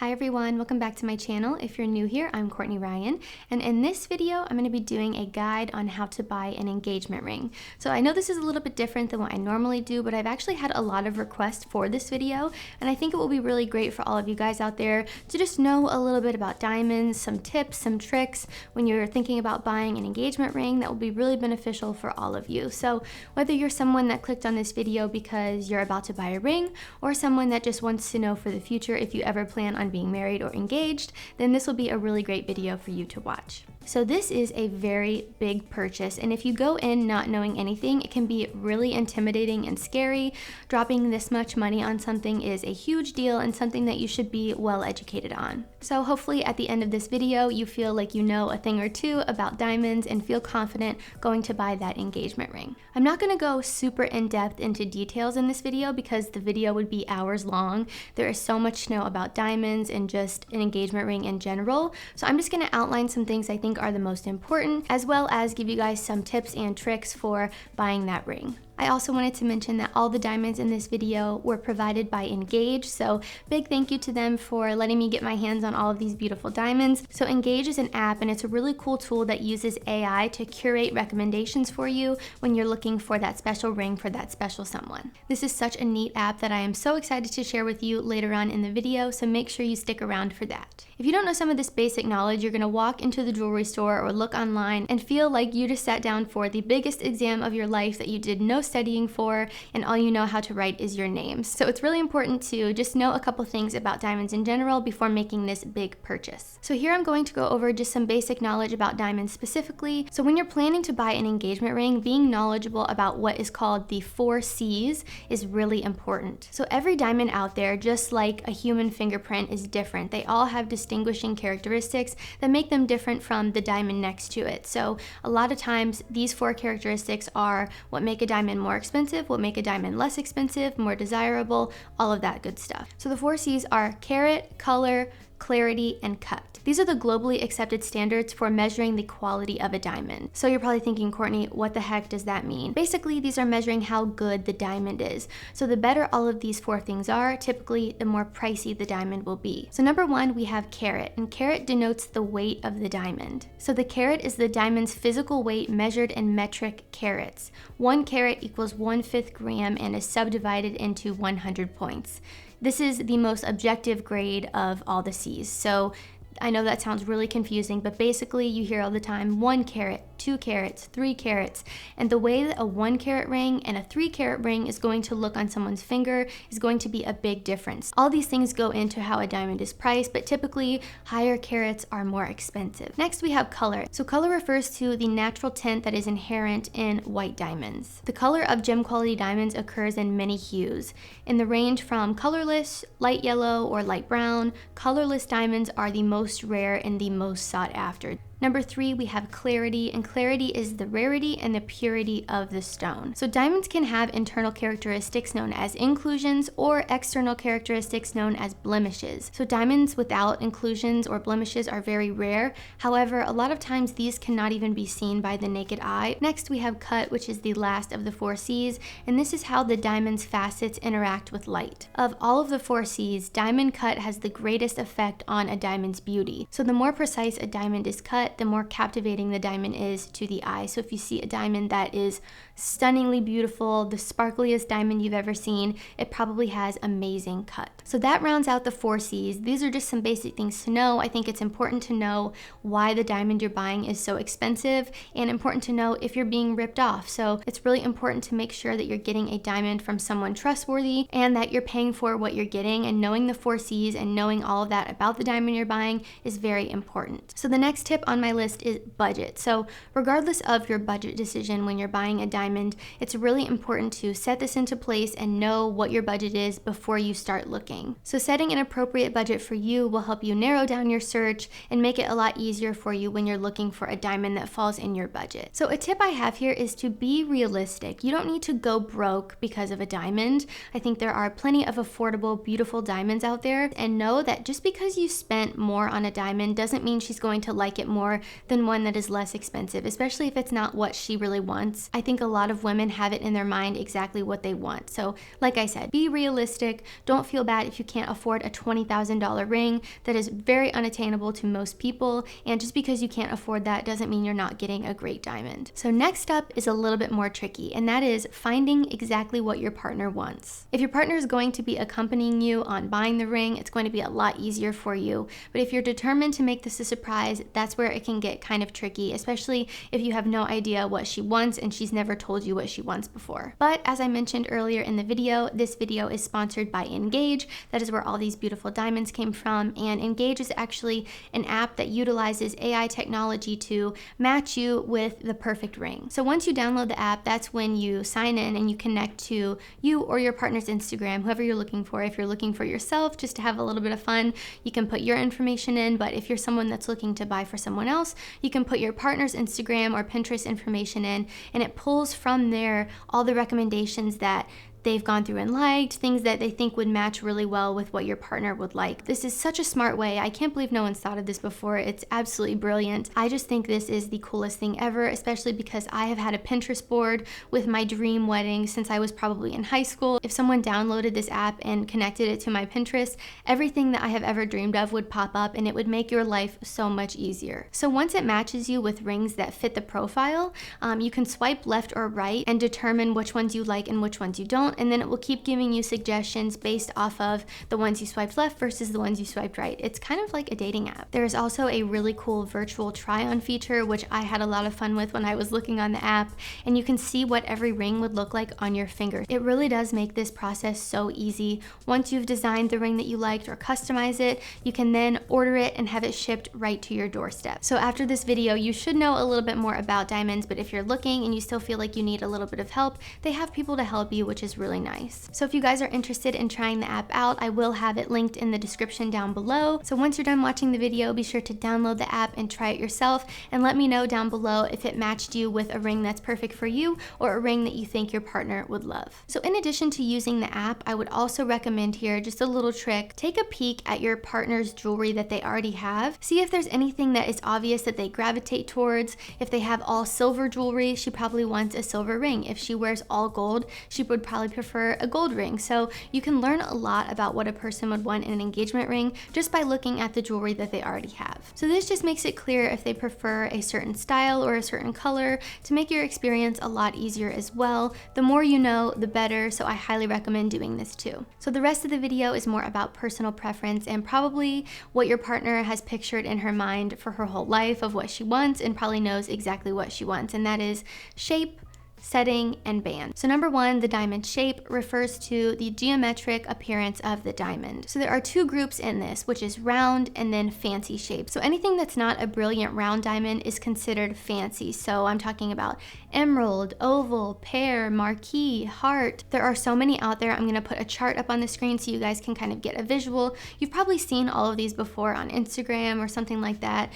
Hi everyone, welcome back to my channel. If you're new here, I'm Courtney Ryan, and in this video, I'm going to be doing a guide on how to buy an engagement ring. So I know this is a little bit different than what I normally do, but I've actually had a lot of requests for this video, and I think it will be really great for all of you guys out there to just know a little bit about diamonds, some tips, some tricks when you're thinking about buying an engagement ring that will be really beneficial for all of you. So whether you're someone that clicked on this video because you're about to buy a ring, or someone that just wants to know for the future if you ever plan on being married or engaged, then this will be a really great video for you to watch. So this is a very big purchase, and if you go in not knowing anything, it can be really intimidating and scary. Dropping this much money on something is a huge deal and something that you should be well educated on. So hopefully at the end of this video, you feel like you know a thing or two about diamonds and feel confident going to buy that engagement ring. I'm not going to go super in-depth into details in this video because the video would be hours long. There is so much to know about diamonds and just an engagement ring in general. So I'm just going to outline some things I think are the most important, as well as give you guys some tips and tricks for buying that ring. I also wanted to mention that all the diamonds in this video were provided by Engage, so big thank you to them for letting me get my hands on all of these beautiful diamonds. So Engage is an app, and it's a really cool tool that uses AI to curate recommendations for you when you're looking for that special ring for that special someone. This is such a neat app that I am so excited to share with you later on in the video, so make sure you stick around for that. If you don't know some of this basic knowledge, you're going to walk into the jewelry store or look online and feel like you just sat down for the biggest exam of your life that you did no studying for, and all you know how to write is your names. So it's really important to just know a couple things about diamonds in general before making this big purchase. So here I'm going to go over just some basic knowledge about diamonds specifically. So when you're planning to buy an engagement ring, being knowledgeable about what is called the 4 C's is really important. So every diamond out there, just like a human fingerprint, is different. They all have distinguishing characteristics that make them different from the diamond next to it. So a lot of times these 4 characteristics are what make a diamond more expensive, what make a diamond less expensive, more desirable, all of that good stuff. So the 4 C's are carat, color, clarity, and cut. These are the globally accepted standards for measuring the quality of a diamond. So you're probably thinking, Courtney, what the heck does that mean? Basically, these are measuring how good the diamond is. So the better all of these 4 things are, typically the more pricey the diamond will be. So number 1, we have carat, and carat denotes the weight of the diamond. So the carat is the diamond's physical weight measured in metric carats. 1 carat equals 1/5 gram and is subdivided into 100 points. This is the most objective grade of all the C's. So I know that sounds really confusing, but basically you hear all the time 1 carat, 2 carats, 3 carats, and the way that a 1 carat ring and a 3 carat ring is going to look on someone's finger is going to be a big difference. All these things go into how a diamond is priced, but typically higher carats are more expensive. Next, we have color. So color refers to the natural tint that is inherent in white diamonds. The color of gem quality diamonds occurs in many hues, in the range from colorless, light yellow, or light brown. Colorless diamonds are the most rare and the most sought after. Number 3, we have clarity, and clarity is the rarity and the purity of the stone. So diamonds can have internal characteristics known as inclusions or external characteristics known as blemishes. So diamonds without inclusions or blemishes are very rare. However, a lot of times these cannot even be seen by the naked eye. Next, we have cut, which is the last of the 4 C's, and this is how the diamond's facets interact with light. Of all of the 4 C's, diamond cut has the greatest effect on a diamond's beauty. So the more precise a diamond is cut, the more captivating the diamond is to the eye. So if you see a diamond that is stunningly beautiful, the sparkliest diamond you've ever seen, it probably has amazing cut. So that rounds out the 4 C's. These are just some basic things to know. I think it's important to know why the diamond you're buying is so expensive, and important to know if you're being ripped off. So it's really important to make sure that you're getting a diamond from someone trustworthy and that you're paying for what you're getting, and knowing the 4 C's and knowing all of that about the diamond you're buying is very important. So the next tip on my list is budget. So regardless of your budget decision when you're buying a diamond, it's really important to set this into place and know what your budget is before you start looking. So setting an appropriate budget for you will help you narrow down your search and make it a lot easier for you when you're looking for a diamond that falls in your budget. So a tip I have here is to be realistic. You don't need to go broke because of a diamond. I think there are plenty of affordable, beautiful diamonds out there, and know that just because you spent more on a diamond doesn't mean she's going to like it more more than one that is less expensive, especially if it's not what she really wants. I think a lot of women have it in their mind exactly what they want. So like I said, be realistic. Don't feel bad if you can't afford a $20,000 ring. That is very unattainable to most people, and just because you can't afford that doesn't mean you're not getting a great diamond. So next up is a little bit more tricky, and that is finding exactly what your partner wants. If your partner is going to be accompanying you on buying the ring, it's going to be a lot easier for you. But if you're determined to make this a surprise, that's where it can get kind of tricky, especially if you have no idea what she wants and she's never told you what she wants before. But as I mentioned earlier in the video, this video is sponsored by Engage. That is where all these beautiful diamonds came from, and Engage is actually an app that utilizes AI technology to match you with the perfect ring. So once you download the app, that's when you sign in and you connect to you or your partner's Instagram, whoever you're looking for. If you're looking for yourself just to have a little bit of fun, you can put your information in, but if you're someone that's looking to buy for someone else, you can put your partner's Instagram or Pinterest information in, and it pulls from there all the recommendations that they've gone through and liked, things that they think would match really well with what your partner would like. This is such a smart way. I can't believe no one's thought of this before. It's absolutely brilliant. I just think this is the coolest thing ever, especially because I have had a Pinterest board with my dream wedding since I was probably in high school. If someone downloaded this app and connected it to my Pinterest, everything that I have ever dreamed of would pop up, and it would make your life so much easier. So once it matches you with rings that fit the profile, you can swipe left or right and determine which ones you like and which ones you don't, and then it will keep giving you suggestions based off of the ones you swiped left versus the ones you swiped right. It's kind of like a dating app. There's also a really cool virtual try-on feature, which I had a lot of fun with when I was looking on the app, and you can see what every ring would look like on your finger. It really does make this process so easy. Once you've designed the ring that you liked or customize it, you can then order it and have it shipped right to your doorstep. So after this video, you should know a little bit more about diamonds, but if you're looking and you still feel like you need a little bit of help, they have people to help you, which is really nice. So if you guys are interested in trying the app out, I will have it linked in the description down below. So once you're done watching the video, be sure to download the app and try it yourself, and let me know down below if it matched you with a ring that's perfect for you or a ring that you think your partner would love. So in addition to using the app, I would also recommend here just a little trick. Take a peek at your partner's jewelry that they already have. See if there's anything that is obvious that they gravitate towards. If they have all silver jewelry, she probably wants a silver ring. If she wears all gold, she would probably prefer a gold ring. So you can learn a lot about what a person would want in an engagement ring just by looking at the jewelry that they already have. So this just makes it clear if they prefer a certain style or a certain color to make your experience a lot easier as well. The more you know, the better, so I highly recommend doing this too. So the rest of the video is more about personal preference and probably what your partner has pictured in her mind for her whole life of what she wants, and probably knows exactly what she wants, and that is shape, setting, and band. So number one, the diamond shape refers to the geometric appearance of the diamond. So there are two groups in this, which is round and then fancy shape. So anything that's not a brilliant round diamond is considered fancy. So I'm talking about emerald, oval, pear, marquise, heart. There are so many out there. I'm gonna put a chart up on the screen so you guys can kind of get a visual. You've probably seen all of these before on Instagram or something like that.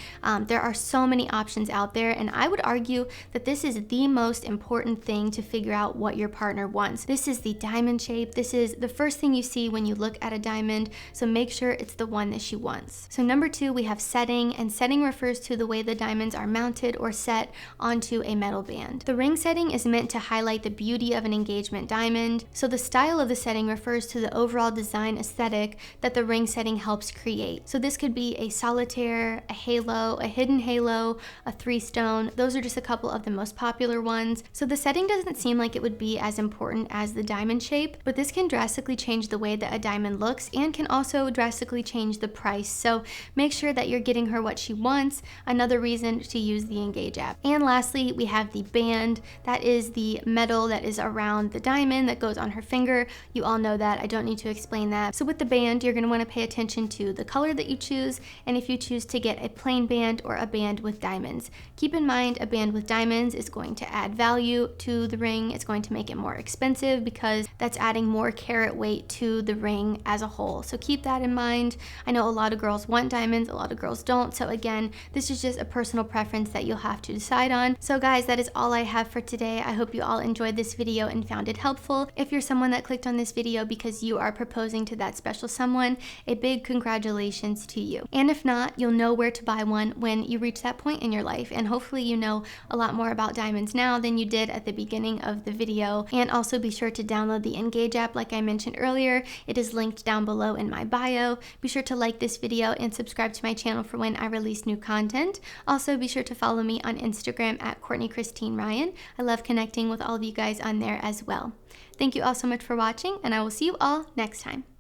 There are so many options out there, and I would argue that this is the most important thing to figure out what your partner wants. This is the diamond shape. This is the first thing you see when you look at a diamond, so make sure it's the one that she wants. So number two, we have setting, and setting refers to the way the diamonds are mounted or set onto a metal band. The ring setting is meant to highlight the beauty of an engagement diamond, so the style of the setting refers to the overall design aesthetic that the ring setting helps create. So this could be a solitaire, a halo, a hidden halo, a 3-stone. Those are just a couple of the most popular ones. So the setting doesn't seem like it would be as important as the diamond shape, but this can drastically change the way that a diamond looks and can also drastically change the price. So make sure that you're getting her what she wants. Another reason to use the Engage app. And lastly, we have the band. That is the metal that is around the diamond that goes on her finger. You all know that. I don't need to explain that. So with the band, you're going to want to pay attention to the color that you choose, and if you choose to get a plain band or a band with diamonds. Keep in mind, a band with diamonds is going to add value, put to the ring. It's going to make it more expensive because that's adding more carat weight to the ring as a whole. So keep that in mind. I know a lot of girls want diamonds, a lot of girls don't. So again, this is just a personal preference that you'll have to decide on. So guys, that is all I have for today. I hope you all enjoyed this video and found it helpful. If you're someone that clicked on this video because you are proposing to that special someone, a big congratulations to you. And if not, you'll know where to buy one when you reach that point in your life. And hopefully you know a lot more about diamonds now than you did at the beginning of the video. And also be sure to download the Engage app like I mentioned earlier. It is linked down below in my bio. Be sure to like this video and subscribe to my channel for when I release new content. Also be sure to follow me on Instagram at Courtney Christine Ryan. I love connecting with all of you guys on there as well. Thank you all so much for watching, and I will see you all next time.